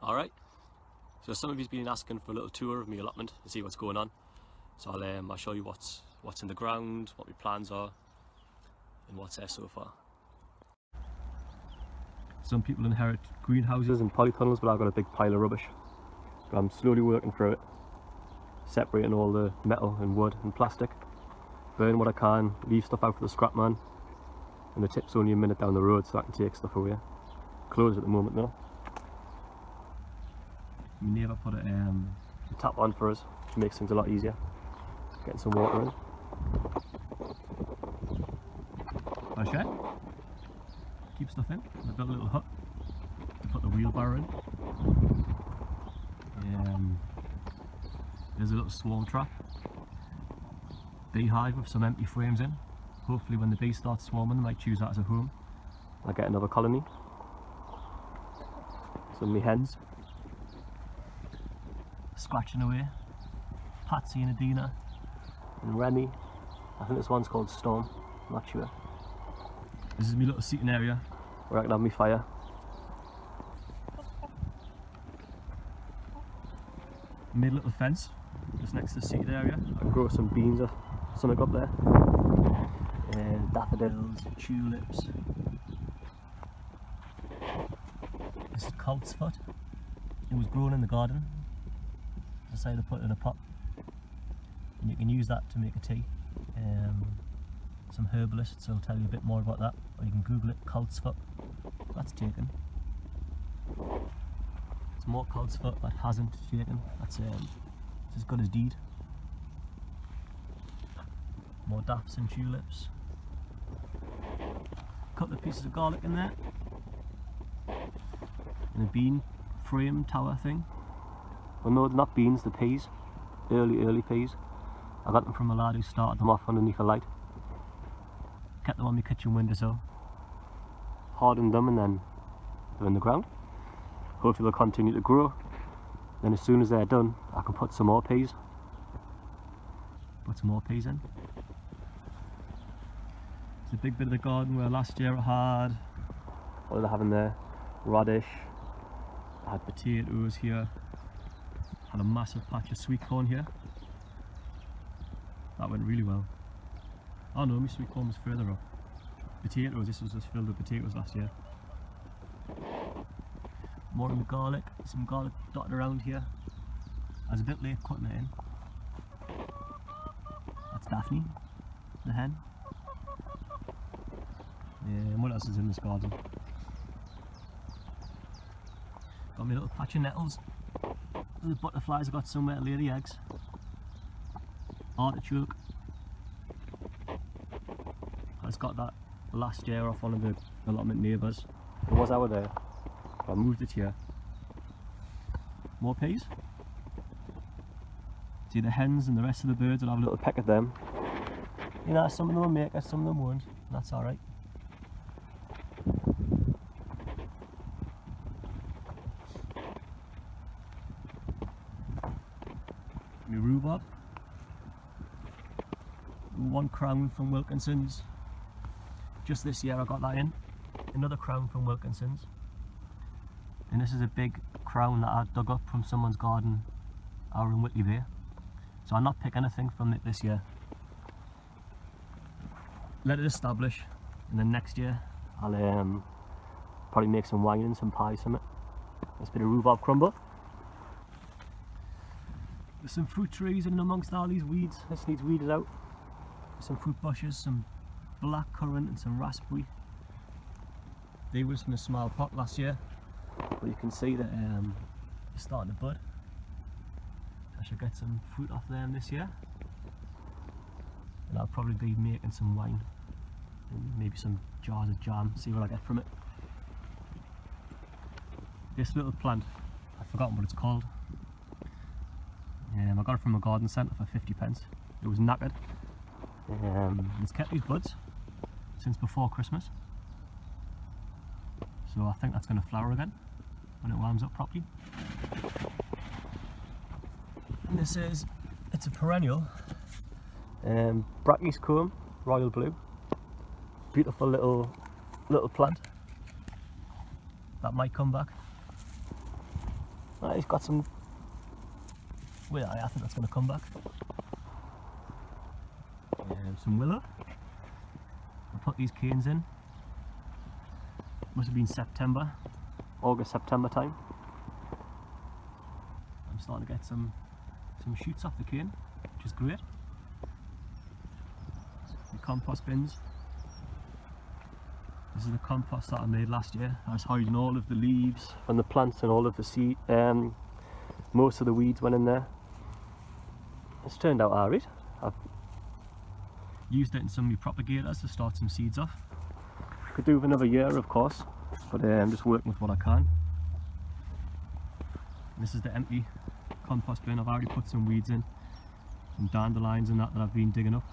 Alright, so some of you've been asking for a little tour of Me Allotment to see what's going on. So I'll show you what's in the ground, what my plans are, and what's there so far. Some people inherit greenhouses and polytunnels, but I've got a big pile of rubbish. But I'm slowly working through it, separating all the metal and wood and plastic, burn what I can, leave stuff out for the scrap man, and the tip's only a minute down the road so I can take stuff away. Closed at the moment though. My neighbour put a tap on for us, which makes things a lot easier. Getting some water in. A shed. Keep stuff in. I built a little hut to put the wheelbarrow in. There's a little swarm trap. Beehive with some empty frames in. Hopefully when the bees start swarming, they might choose that as a home. I'll get another colony. Some of my hens. Scratching away. Patsy and Adina. And Remy. I think this one's called Storm. I'm not sure. This is my little seating area where I can have my fire. Made a little fence just next to the seated area. I can grow some beans or something up there. And daffodils, tulips. This is colt's foot. It was grown in the garden. I decided to put it in a pot. And you can use that to make a tea. Some herbalists will tell you a bit more about that, or you can Google it, colt's foot. That's taken. It's more colt's foot that hasn't taken. That's it's as good as deed. More daffs and tulips. Couple of pieces of garlic in there. And a bean frame tower thing. Well no, they're not beans, they're peas. Early peas. I got them from a lad who started them off underneath a light. Kept them on my kitchen windowsill. Hardened them and then they're in the ground. Hopefully they'll continue to grow. Then as soon as they're done, I can put some more peas. Put some more peas in. It's a big bit of the garden where last year I had, what did I have in there? Radish. I had potatoes here. Had a massive patch of sweet corn here. That went really well. Oh no, my sweet corn was further up. Potatoes, this was just filled with potatoes last year. More of the garlic, some garlic dotted around here. I was a bit late cutting it in. That's Daphne, the hen. Yeah, and what else is in this garden? Got my little patch of nettles. The butterflies have got somewhere to lay the eggs. Artichoke. I just got that last year off one of the allotment neighbours. It was out there. I moved it here. More peas. See the hens and the rest of the birds, I'll have a little peck at them. You know, some of them will make it, some of them won't. That's alright. My rhubarb. 1 crown from Wilkinson's. Just this year I got that in. Another crown from Wilkinson's. And this is a big crown that I dug up from someone's garden out in Whitley Bay. So I'll not pick anything from it this year. Let it establish, and then next year I'll probably make some wine and some pies from it. This bit of rhubarb crumble. There's some fruit trees in amongst all these weeds. This needs weeded out. Some fruit bushes, some black currant and some raspberry. They were just in a small pot last year, but you can see that they're starting to bud. I should get some fruit off them this year, and I'll probably be making some wine and maybe some jars of jam, see what I get from it. This little plant, I've forgotten what it's called. I got it from a garden centre for 50p. It was knackered. It's kept these buds since before Christmas, so I think that's going to flower again when it warms up properly. And this is, it's a perennial Brachy's comb, royal blue. Beautiful little plant that might come back. He's got some. Well, I think that's going to come back. Some willow. I put these canes in. Must have been September, August, September time. I'm starting to get some shoots off the cane, which is great. The compost bins. This is the compost that I made last year. I was hiding all of the leaves from the plants and all of the seed. Most of the weeds went in there. It's turned out alright. I've used it in some of my propagators to start some seeds off. Could do with another year, of course, but I'm just working with what I can. This is the empty compost bin. I've already put some weeds in, some dandelions and that I've been digging up.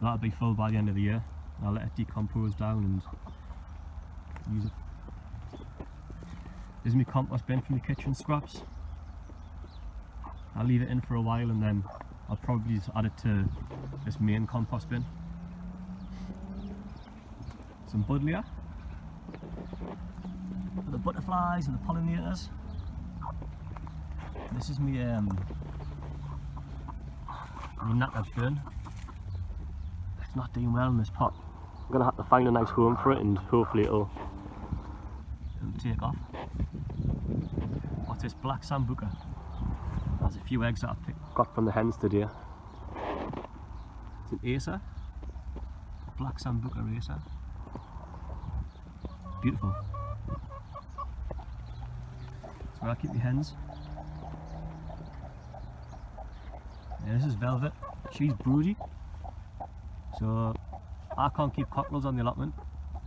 That'll be full by the end of the year. I'll let it decompose down and use it. This is my compost bin from the kitchen scraps. I'll leave it in for a while and then I'll probably just add it to this main compost bin. Some buddleia for the butterflies and the pollinators. This is my knackered fern. It's not doing well in this pot. I'm going to have to find a nice home for it and hopefully it'll take off. What's this? Black sambuca. There's a few eggs that I've got from the hens today. It's an acer. Black sambuca acer. Beautiful. That's where I keep my hens. Yeah, this is Velvet. She's broody. So I can't keep cockerels on the allotment.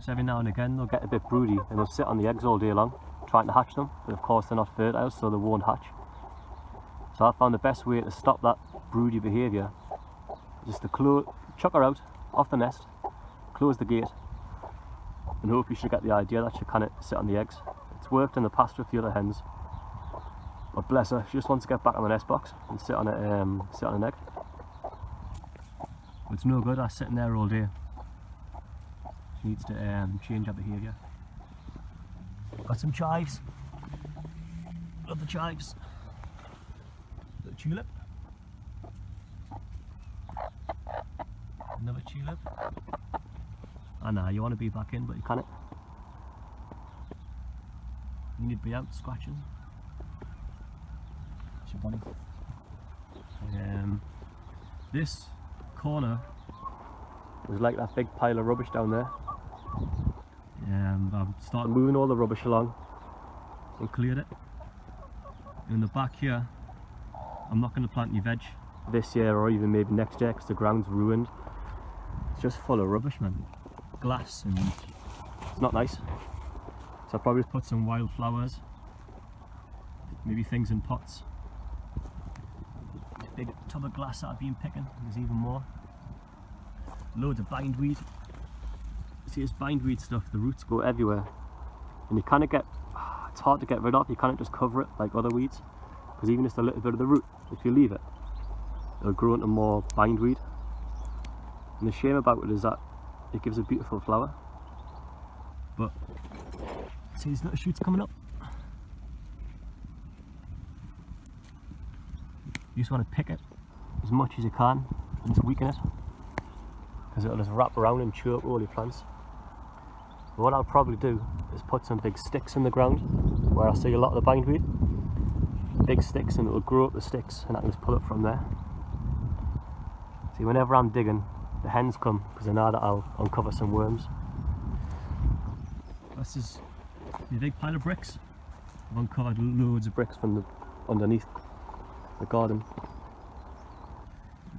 So every now and again they'll get a bit broody and they'll sit on the eggs all day long trying to hatch them. But of course they're not fertile, so they won't hatch. So I found the best way to stop that broody behaviour is just to chuck her out off the nest, close the gate, and hopefully she'll get the idea that she can't sit on the eggs. It's worked in the past with the other hens, but bless her, she just wants to get back on the nest box and sit on an egg. But it's no good, I'm sitting there all day. She needs to change her behaviour. Got some chives. Love the chives. The tulip. Another tulip. I know you want to be back in, but you can't. You need to be out scratching. It's your bunny. This corner was like that big pile of rubbish down there. I've started moving all the rubbish along and cleared it. In the back here, I'm not going to plant any veg this year or even maybe next year because the ground's ruined. It's just full of rubbish, man. Glass, and it's not nice. So I'll probably put some wildflowers, maybe things in pots. Big tub of glass that I've been picking, there's even more. Loads of bindweed. See this bindweed stuff, the roots go everywhere. And you kind of get, it's hard to get rid of, you can't just cover it like other weeds. Because even just a little bit of the root, if you leave it, it'll grow into more bindweed. And the shame about it is that it gives a beautiful flower. But, see these little shoots coming up? You just want to pick it as much as you can and just weaken it. Because it'll just wrap around and chew up all your plants. But what I'll probably do is put some big sticks in the ground where I see a lot of the bindweed. Big sticks, and it'll grow up the sticks and I can just pull it from there. See, whenever I'm digging, the hens come because they know that I'll uncover some worms. This is a big pile of bricks. I've uncovered loads of bricks from underneath the garden.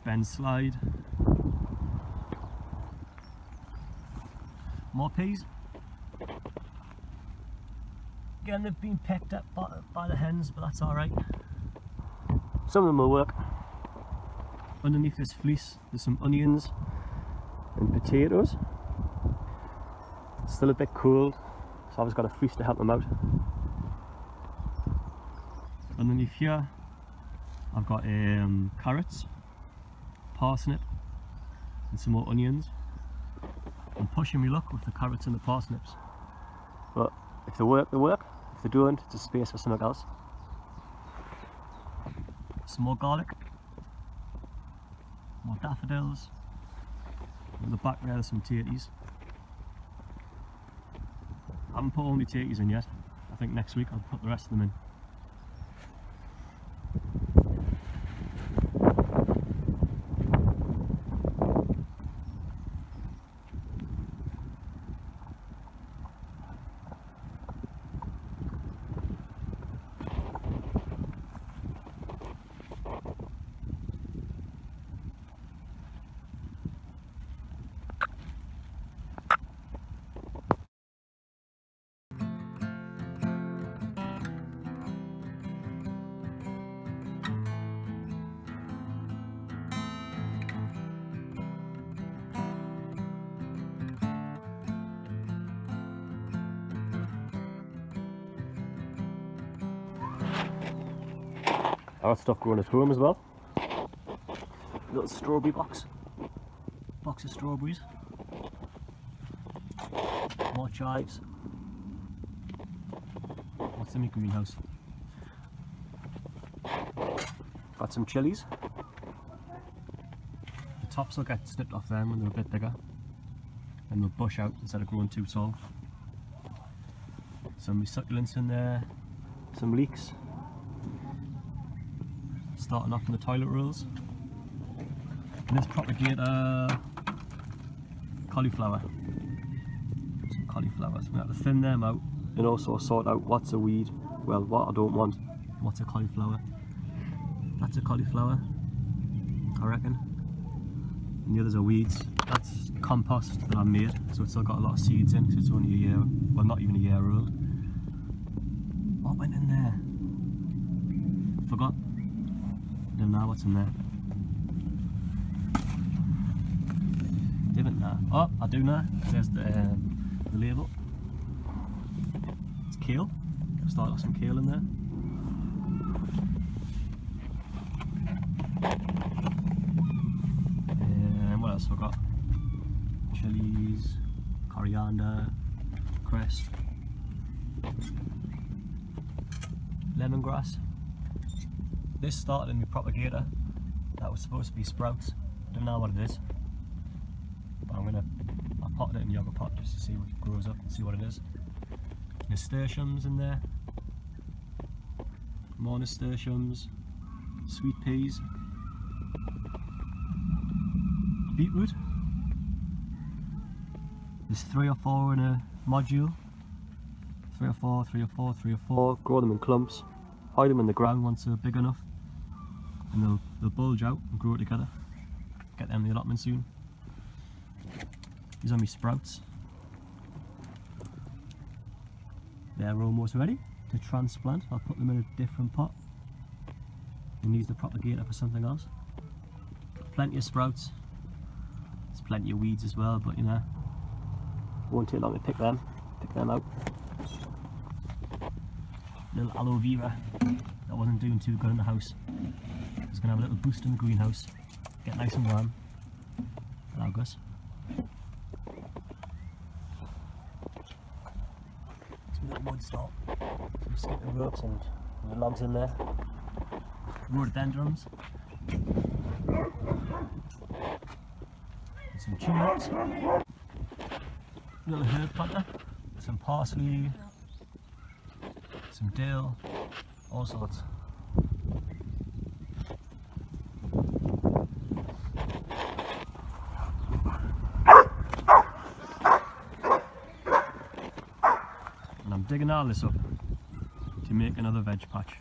Bend slide. More peas. Again, they've been picked up by the hens, but that's alright. Some of them will work. Underneath this fleece, there's some onions and potatoes. It's still a bit cold, so I've just got a fleece to help them out. Underneath here, I've got carrots, parsnip, and some more onions. I'm pushing my luck with the carrots and the parsnips. But if they work, they work. If they don't, it's a space for something else. Some more garlic, more daffodils. In the back there's some tatties. I haven't put all my tatties in yet. I think next week I'll put the rest of them in. I got stuff growing at home as well. Little strawberry box of strawberries. More chives. What's in my greenhouse? Got some chilies. The tops will get snipped off them when they're a bit bigger, and they'll bush out instead of growing too tall. Some succulents in there, some leeks. Starting off in the toilet rolls. And this propagator cauliflower. Some cauliflowers. We have to thin them out and also sort out what's a weed, well, what I don't want. What's a cauliflower? That's a cauliflower, I reckon. And the others are weeds. That's compost that I made, so it's still got a lot of seeds in because it's only a year, well, not even a year old. What went in there? Forgot. Don't know what's in there. Didn't know. Oh, I do know. There's the label. It's kale. Start with some kale in there. And what else have I got? Chilies, coriander, cress, lemongrass. This started in my propagator. That was supposed to be sprouts. Don't know what it is. But I potted it in the yogurt pot just to see what grows up and see what it is. Nasturtiums in there. More nasturtiums. Sweet peas. Beetroot. There's 3 or 4 in a module. 3 or 4, 3 or 4, 3 or 4. Grow them in clumps. Hide them in the ground once they're big enough. And they'll bulge out and grow together. Get them in the allotment soon. These are my sprouts. They're almost ready to transplant. I'll put them in a different pot and use the propagator for something else. Plenty of sprouts. There's plenty of weeds as well, but you know, it won't take long to pick them out. Little aloe vera that wasn't doing too good in the house. It's going to have a little boost in the greenhouse, get nice and warm. Hello Gus. Some little wood stock, some skipping ropes and the logs in there. Rhododendrons. And some tulips. Little herb planter. Some parsley. Some dill. All sorts. And I'm digging all this up to make another veg patch.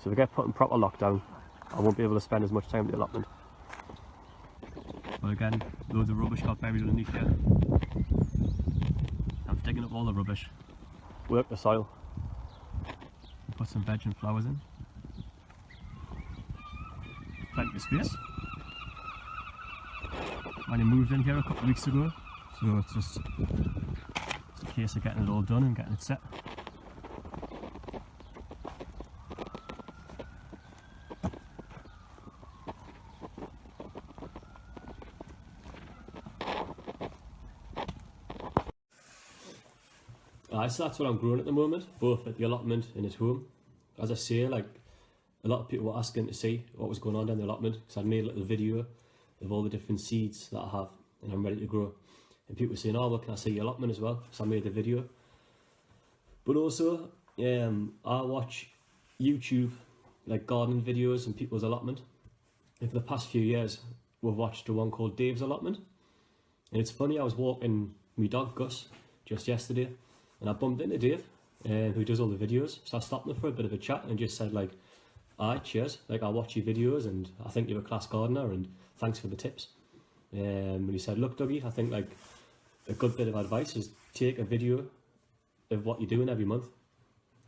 So if I get put in proper lockdown, I won't be able to spend as much time at the allotment. But again, loads of rubbish got buried underneath here. I'm digging up all the rubbish, work the soil, and put some veg and flowers in. Plenty of space. I only moved in here a couple of weeks ago, so it's just a case of getting it all done and getting it set. So that's what I'm growing at the moment, both at the allotment and at home. As I say, like, a lot of people were asking to see what was going on down the allotment, because I'd made a little video of all the different seeds that I have and I'm ready to grow. And people were saying, oh, well, can I see your allotment as well? So I made the video. But also, I watch YouTube, like gardening videos and people's allotment. And for the past few years, we've watched the one called Dave's Allotment. And it's funny, I was walking my dog Gus just yesterday, and I bumped into Dave, who does all the videos. So I stopped him for a bit of a chat and just said, like, aye, cheers, like, I watch your videos and I think you're a class gardener and thanks for the tips. And he said, look, Dougie, I think, like, a good bit of advice is take a video of what you're doing every month.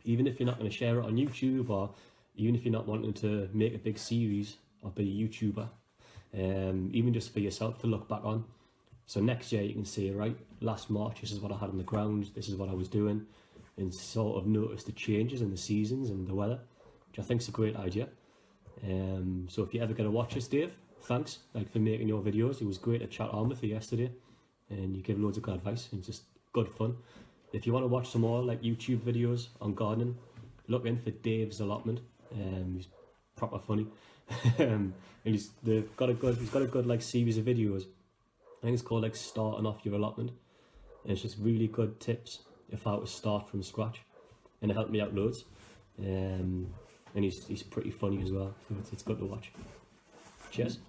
Even if you're not going to share it on YouTube, or even if you're not wanting to make a big series or be a YouTuber, even just for yourself to look back on. So next year you can say, right, last March this is what I had on the ground, this is what I was doing, and sort of notice the changes in the seasons and the weather, which I think is a great idea. So if you ever get to watch this, Dave, thanks, like, for making your videos. It was great to chat on with you yesterday, and you give loads of good advice and just good fun. If you want to watch some more like YouTube videos on gardening, look in for Dave's Allotment. He's proper funny, and he's got a good like series of videos. I think it's called like Starting Off Your Allotment, and it's just really good tips if how to start from scratch, and it helped me out loads. And he's pretty funny as well, so it's good to watch. Cheers.